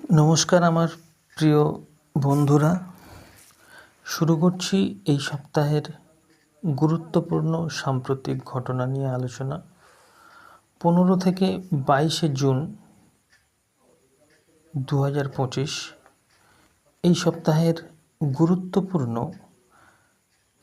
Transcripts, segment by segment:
নমস্কার আমার প্রিয় বন্ধুরা, শুরু করছি এই সপ্তাহের গুরুত্বপূর্ণ সাম্প্রতিক ঘটনা নিয়ে আলোচনা। 15 থেকে 22 জুন 2025 এই সপ্তাহের গুরুত্বপূর্ণ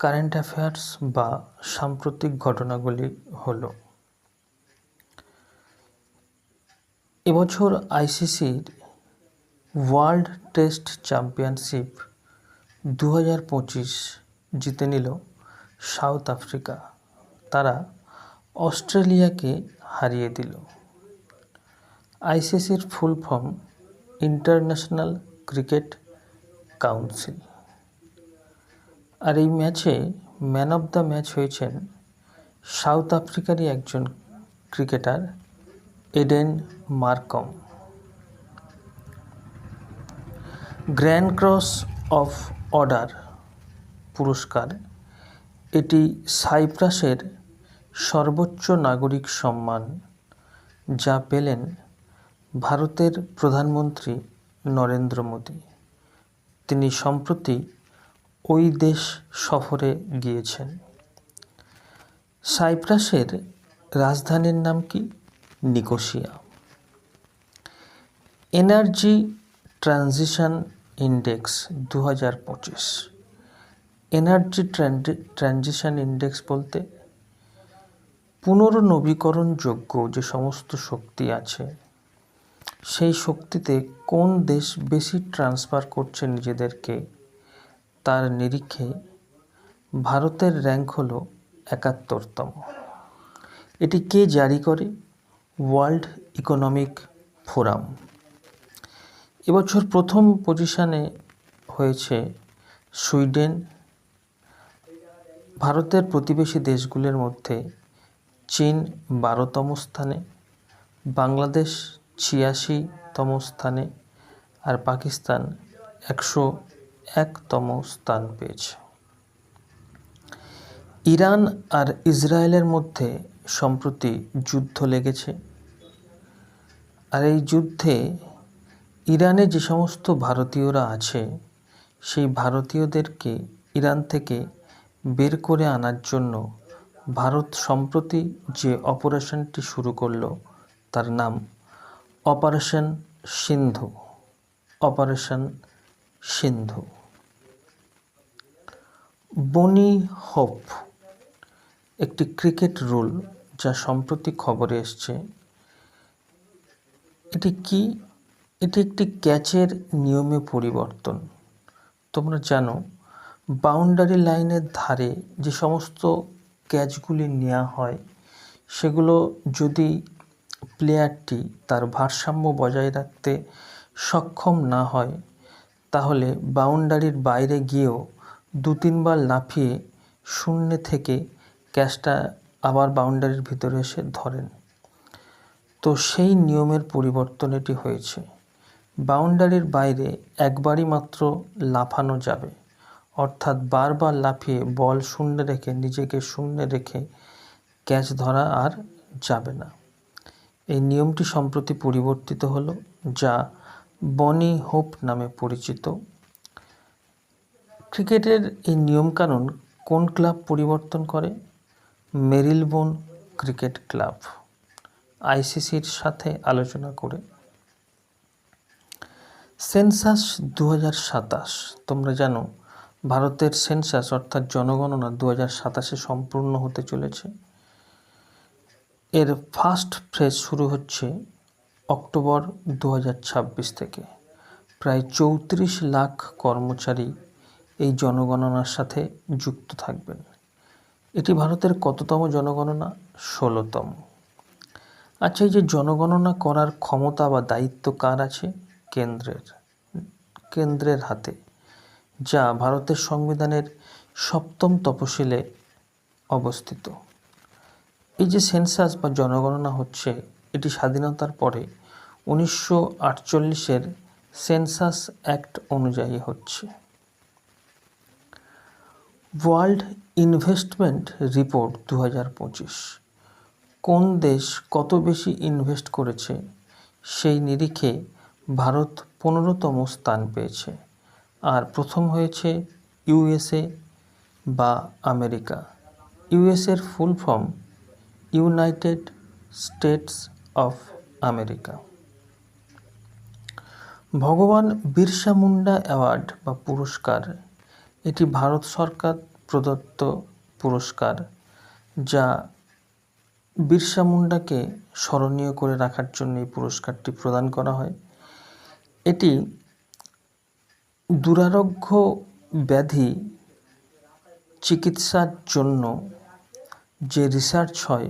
কারেন্ট অ্যাফেয়ার্স বা সাম্প্রতিক ঘটনাগুলি হলো, এবছর আইসিসির ওয়ার্ল্ড টেস্ট চ্যাম্পিয়নশিপ 2025 জিতে নিল সাউথ আফ্রিকা। তারা অস্ট্রেলিয়াকে হারিয়ে দিল। আইসিসির full form International Cricket Council. আর এই ম্যাচে ম্যান অফ দ্য ম্যাচ হয়েছেন সাউথ আফ্রিকারই একজন cricketer Aiden Markram. Grand Cross of Order পুরস্কার, এটি সাইপ্রাসের সর্বোচ্চ নাগরিক সম্মান, যা পেলেন ভারতের প্রধানমন্ত্রী নরেন্দ্র মোদী। তিনি সম্প্রতি ওই দেশ সফরে গিয়েছেন। সাইপ্রাসের রাজধানীর নাম কি? Nicosia. Energy transition index 2025। Energy transition index বলতে পুনর্নবীকরণযোগ্য যে সমস্ত শক্তি আছে, সেই শক্তিতে কোন দেশ বেশি ট্রান্সফার করছে নিজেদেরকে, তার নিরিখে ভারতের র্যাঙ্ক হলো 71তম। এটি কে জারি করে? World economic forum. এবছর প্রথম পজিশনে হয়েছে সুইডেন। ভারতের প্রতিবেশী দেশগুলির মধ্যে চীন 12তম স্থানে, বাংলাদেশ 86তম স্থানে, আর পাকিস্তান 101তম স্থান পেয়েছে। ইরান আর ইসরায়েলের মধ্যে সম্প্রতি যুদ্ধ লেগেছে। আর এই যুদ্ধে ইরানে যে সমস্ত ভারতীয়রা আছে, সেই ভারতীয়দেরকে ইরান থেকে বের করে আনার জন্য ভারত সম্প্রতি যে অপারেশনটি শুরু করলো, তার নাম অপারেশন সিন্ধু। অপারেশন সিন্ধু। বনি হোপ একটি ক্রিকেট রুল, যা সম্প্রতি খবরে এসছে। এটি কি? এটি একটি ক্যাচের নিয়মে পরিবর্তন। তোমরা জানো, বাউন্ডারি লাইনের ধারে যে সমস্ত ক্যাচগুলি নেওয়া হয়, সেগুলো যদি প্লেয়ারটি তার ভারসাম্য বজায় রাখতে সক্ষম না হয়, তাহলে বাউন্ডারির বাইরে গিয়েও 2-3 বার লাফিয়ে শূন্য থেকে ক্যাচটা আবার বাউন্ডারির ভিতরে এসে ধরেন। তো সেই নিয়মের পরিবর্তন এটি হয়েছে। বাউন্ডারির বাইরে একবারই মাত্র লাফানো যাবে, অর্থাৎ বারবার লাফিয়ে বল শূন্য রেখে, নিজেকে শূন্য রেখে ক্যাচ ধরা আর যাবে না। এই নিয়মটি সম্প্রতি পরিবর্তিত হলো, যা বনি হোপ নামে পরিচিত। ক্রিকেটের এই নিয়মকানুন কোন ক্লাব পরিবর্তন করে? মেরিলবোন ক্রিকেট ক্লাব, আইসিসির সাথে আলোচনা করে। সেন্সাস 2027। তোমরা জানো, ভারতের সেন্সাস অর্থাৎ জনগণনা 2027 সম্পূর্ণ হতে চলেছে। এর ফার্স্ট ফেজ শুরু হচ্ছে অক্টোবর 2026 থেকে। প্রায় 34 লাখ কর্মচারী এই জনগণনার সাথে যুক্ত থাকবেন। এটি ভারতের কততম জনগণনা? 16তম। আচ্ছা, এই যে জনগণনা করার ক্ষমতা বা দায়িত্ব কার আছে? কেন্দ্রের হাতে, যা ভারতের সংবিধানের 7ম তফসিলে অবস্থিত। এই যে সেন্সাস বা জনগণনা হচ্ছে, এটি স্বাধীনতার পরে 1948-এর সেন্সাস অ্যাক্ট অনুযায়ী হচ্ছে। World investment report 2025। কোন দেশ কত বেশি ইনভেস্ট করেছে, সেই নিরিখে ভারত 15তম স্থান পেয়েছে, আর প্রথম হয়েছে ইউএসএ বা আমেরিকা। ইউএসএর full form United States of America. ভগবান বিরসা মুন্ডা অ্যাওয়ার্ড বা পুরস্কার, এটি ভারত সরকার প্রদত্ত পুরস্কার, যা বিরসা মুন্ডাকে স্মরণীয় করে রাখার জন্য এই পুরস্কারটি প্রদান করা হয়। এটি দুরারোগ্য ব্যাধি চিকিৎসার জন্য যে রিসার্চ হয়,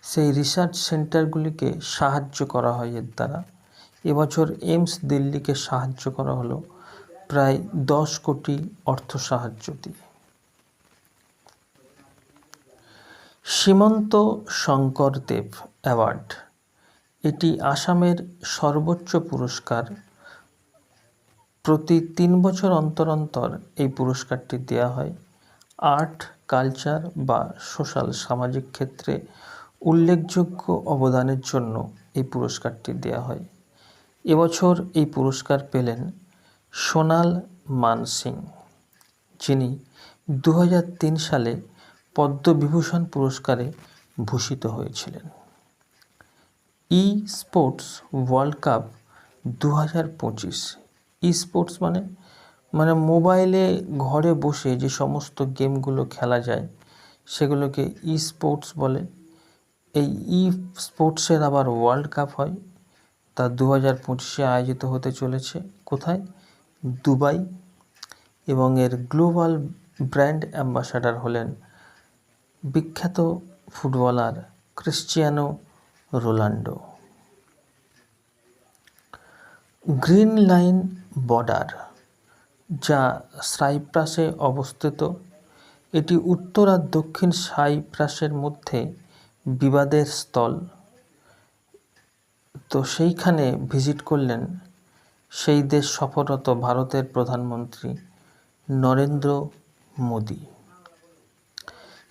সেই রিসার্চ সেন্টারগুলিকে সাহায্য করা হয় এর দ্বারা। এবছর এইমস দিল্লিকে সাহায্য করা হলো প্রায় 10 কোটি অর্থ সাহায্য দিয়ে। সীমন্ত শঙ্কর দেব অ্যাওয়ার্ড, এটি আসামের সর্বোচ্চ পুরস্কার। প্রতি 3 বছর অন্তর অন্তর এই পুরস্কারটি দেওয়া হয়। আর্ট, কালচার বা সোশ্যাল সামাজিক ক্ষেত্রে উল্লেখযোগ্য অবদানের জন্য এই পুরস্কারটি দেওয়া হয়। এবছর এই পুরস্কার পেলেন সোনাল মানসিং, যিনি 2003 সালে পদ্মবিভূষণ পুরস্কারে ভূষিত হয়েছিলেন। ই স্পোর্টস ওয়ার্ল্ড কাপ 2025। ই স্পোর্টস মানে মোবাইলে ঘরে বসে যে সমস্ত গেমগুলো খেলা যায় সেগুলোকে ই স্পোর্টস বলে। এই ই স্পোর্টসের আবার ওয়ার্ল্ড কাপ হয়, তা 2025-এ আয়োজিত হতে চলেছে। কোথায়? দুবাই। এবং এর গ্লোবাল ব্র্যান্ড অ্যাম্বাসাডার হলেন বিখ্যাত footballer Cristiano Ronaldo. Green line border, যা সাইপ্রাসে অবস্থিত, এটি উত্তর আর দক্ষিণ সাইপ্রাসের মধ্যে বিবাদের স্থল। তো সেইখানে ভিজিট করলেন সেই দেশ সফররত ভারতের প্রধানমন্ত্রী নরেন্দ্র মোদী।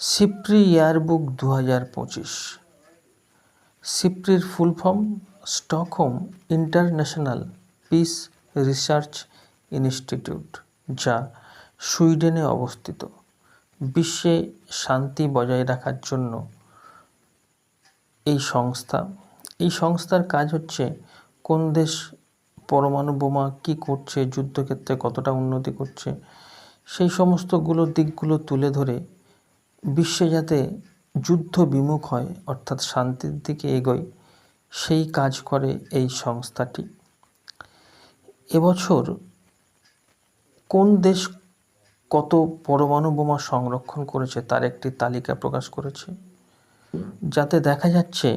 SIPRI yearbook 2025। সিপ্রির full form Stockholm International Peace Research Institute, যা সুইডেনে অবস্থিত। বিশ্বে শান্তি বজায় রাখার জন্য এই সংস্থার কাজ হচ্ছে কোন দেশ পরমাণু বোমা কী করছে, যুদ্ধক্ষেত্রে কতটা উন্নতি করছে, সেই সমস্তগুলো দিকগুলো তুলে ধরে বিশ্বে যাতে যুদ্ধ বিমুখ হয়, অর্থাৎ শান্তির দিকে এগোয়, সেই কাজ করে এই সংস্থাটি। এবছর কোন দেশ কত পরমাণু বোমা সংরক্ষণ করেছে তার একটি তালিকা প্রকাশ করেছে, যাতে দেখা যাচ্ছে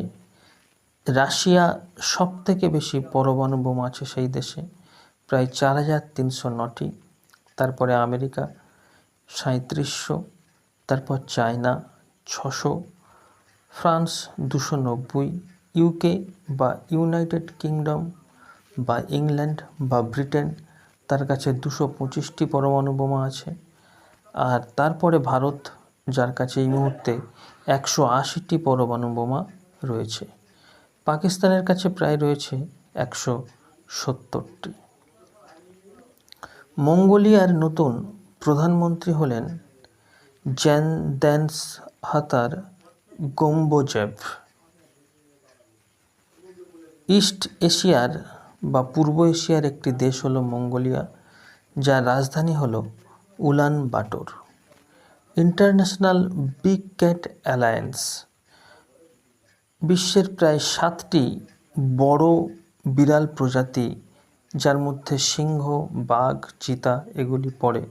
রাশিয়া সবথেকে বেশি পরমাণু বোমা আছে সেই দেশে, প্রায় 4309টি। তারপরে আমেরিকা 3700, তারপর চায়না 600, ফ্রান্স 290, ইউকে বা ইউনাইটেড কিংডম বা ইংল্যান্ড বা ব্রিটেন, তার কাছে 225টি পরমাণু বোমা আছে। আর তারপরে ভারত, যার কাছে এই মুহূর্তে 180টি পরমাণু বোমা রয়েছে। পাকিস্তানের কাছে প্রায় রয়েছে 170টি। মঙ্গোলিয়ার নতুন প্রধানমন্ত্রী হলেন জ্যানদানসহাতার গোম্বোজেভ। ইস্ট এশিয়ার বা পূর্ব এশিয়ার একটি দেশ হলো মঙ্গোলিয়া, যার রাজধানী হলো উলান বাটোর। ইন্টারন্যাশনাল বিগ ক্যাট অ্যালায়েন্স বিশ্বের প্রায় 7টি বড় বিড়াল প্রজাতি, যার মধ্যে সিংহ, বাঘ, চিতা এগুলি পড়ে,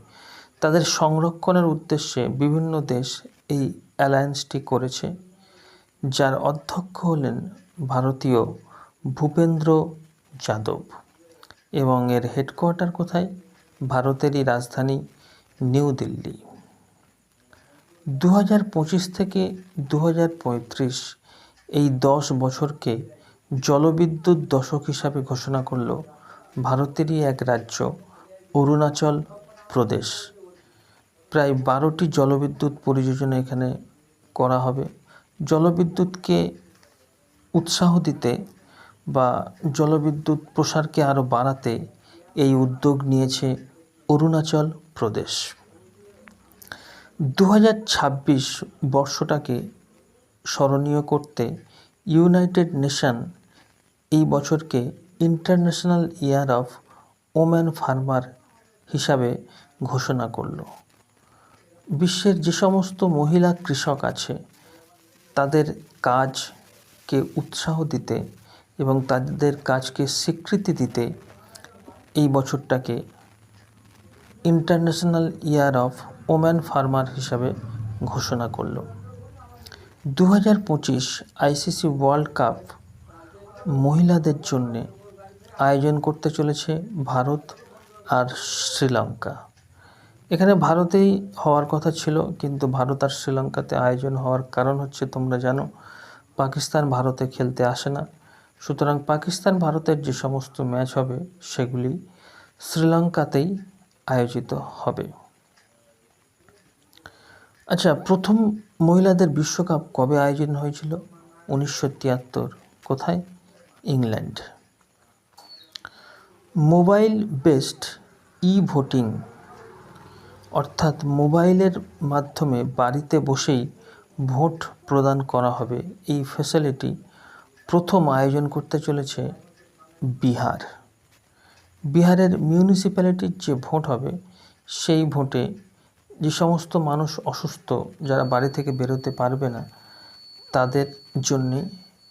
তাদের সংরক্ষণের উদ্দেশ্যে বিভিন্ন দেশ এই অ্যালায়েন্সটি করেছে, যার অধ্যক্ষ হলেন ভারতীয় ভূপেন্দ্র যাদব। এবং এর হেডকোয়ার্টার কোথায়? ভারতেরই রাজধানী নিউ দিল্লি। 2025 থেকে 2035 এই 10 বছরকে জলবিদ্যুৎ দশক হিসাবে ঘোষণা করল ভারতেরই এক রাজ্য অরুণাচল প্রদেশ। প্রায় 12টি জলবিদ্যুৎ পরিযোজনা এখানে করা হবে। জলবিদ্যুৎকে উৎসাহ দিতে বা জলবিদ্যুৎ প্রসারকে আরও বাড়াতে এই উদ্যোগ নিয়েছে অরুণাচল প্রদেশ। 2026 বর্ষটাকে স্মরণীয় করতে ইউনাইটেড নেশন এই বছরকে international Year of Woman Farmer হিসাবে ঘোষণা করল। বিশ্বের যে সমস্ত মহিলা কৃষক আছে তাদের কাজকে উৎসাহ দিতে এবং তাদের কাজকে স্বীকৃতি দিতে এই বছরটাকে International Year of Woman Farmer হিসাবে ঘোষণা করল। 2025 আইসিসি ওয়ার্ল্ড কাপ মহিলাদের জন্যে আয়োজন করতে চলেছে ভারত আর শ্রীলঙ্কা। এখানে ভারতেই হওয়ার কথা ছিল, কিন্তু ভারত আর শ্রীলঙ্কাতে আয়োজন হওয়ার কারণ হচ্ছে তোমরা জানো পাকিস্তান ভারতে খেলতে আসে না, সুতরাং পাকিস্তান ভারতের যে সমস্ত ম্যাচ হবে সেগুলি শ্রীলঙ্কাতেই আয়োজিত হবে। আচ্ছা, প্রথম মহিলাদের বিশ্বকাপ কবে আয়োজন হয়েছিল? 1973। কোথায়? ইংল্যান্ড। মোবাইল বেসড ভোটিং, অর্থাৎ মোবাইলের মাধ্যমে বাড়িতে বসেই ভোট প্রদান করা হবে, এই ফ্যাসিলিটি প্রথম আয়োজন করতে চলেছে বিহার। বিহারের মিউনিসিপ্যালিটির যে ভোট হবে সেই ভোটে যে সমস্ত মানুষ অসুস্থ, যারা বাড়ি থেকে বেরোতে পারবে না, তাদের জন্যে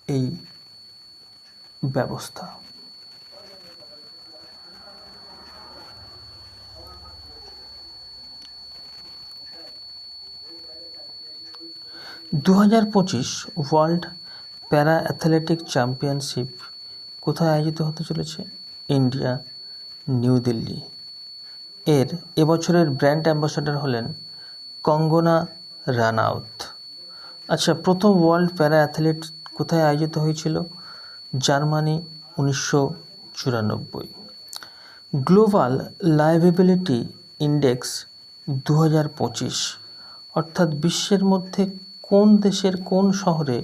এই ব্যবস্থা। দু 2025 ওয়ার্ল্ড প্যারা অ্যাথলেটিক চ্যাম্পিয়নশিপ কোথায় আয়োজিত হতে চলেছে? India, new Delhi. এর এবছরের ব্র্যান্ড অ্যাম্বাসাডর হলেন কঙ্গনা রানাউত। আচ্ছা, প্রথম ওয়ার্ল্ড প্যারা অ্যাথলেট কোথায় আয়োজিত হয়েছিল? জার্মানি, 1994। গ্লোবাল লাইভেবিলিটি ইন্ডেক্স 2025, অর্থাৎ বিশ্বের মধ্যে কোন দেশের কোন শহরে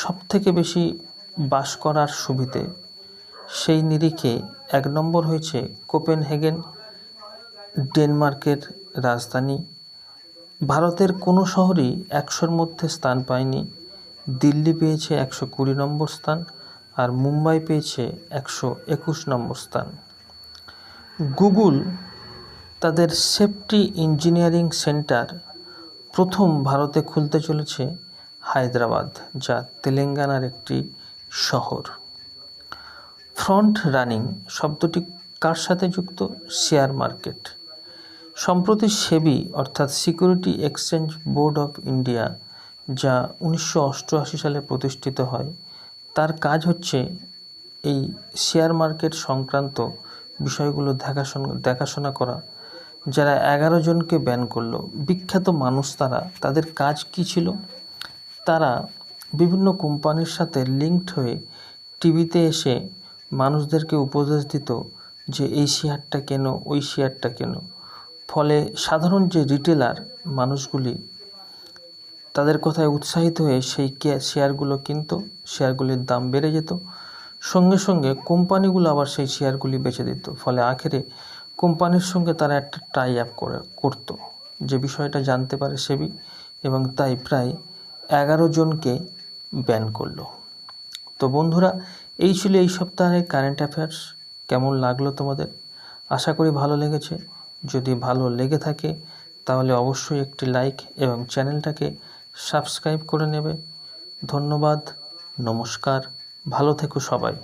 সবথেকে বেশি বাস করার সুবিধে, সেই নিরিখে 1 নম্বর হয়েছে কোপেনহেগেন, ডেনমার্কের রাজধানী। ভারতের কোনো শহরই 100-র মধ্যে স্থান পায়নি। দিল্লি পেয়েছে 120 নম্বর স্থান, আর মুম্বাই পেয়েছে 121 নম্বর স্থান। গুগল তাদের সেফটি ইঞ্জিনিয়ারিং সেন্টার প্রথম ভারতে খুলতে চলেছে হায়দ্রাবাদ, যা তেলেঙ্গানার একটি শহর। ফ্রন্ট রানিং শব্দটি কার সাথে যুক্ত? Share market. সম্প্রতি সেবি অর্থাৎ security exchange board of India, যা 1988 সালে প্রতিষ্ঠিত হয়, তার কাজ হচ্ছে এই শেয়ার মার্কেট সংক্রান্ত বিষয়গুলো দেখাশোনা করা। যারা 11 জনকে ব্যান করলো, বিখ্যাত মানুষ তারা, তাদের কাজ কি ছিল? তারা বিভিন্ন কোম্পানির সাথে লিঙ্কড হয়ে টিভিতে এসে মানুষদেরকে উপদেশ দিত যে এই শেয়ারটা কেন, ওই শেয়ারটা কেন। ফলে সাধারণ যে রিটেলার মানুষগুলি তাদের কথায় উৎসাহিত হয়ে সেই শেয়ারগুলো কিনত, শেয়ারগুলির দাম বেড়ে যেত, সঙ্গে সঙ্গে কোম্পানিগুলো আবার সেই শেয়ারগুলি বেচে দিত। ফলে আখেরে কোম্পানির সঙ্গে তারা একটা টাই আপ করতো, যে বিষয়টা জানতে পারে সেবি, এবং তাই প্রায় 11 জনকে ব্যান করলো। তো বন্ধুরা, এই ছিল এই সপ্তাহের কারেন্ট অ্যাফেয়ার্স। কেমন লাগলো তোমাদের? আশা করি ভালো লেগেছে। যদি ভালো লেগে থাকে তাহলে অবশ্যই একটি লাইক এবং চ্যানেলটাকে সাবস্ক্রাইব করে নেবে। ধন্যবাদ, নমস্কার, ভালো থেকো সবাই।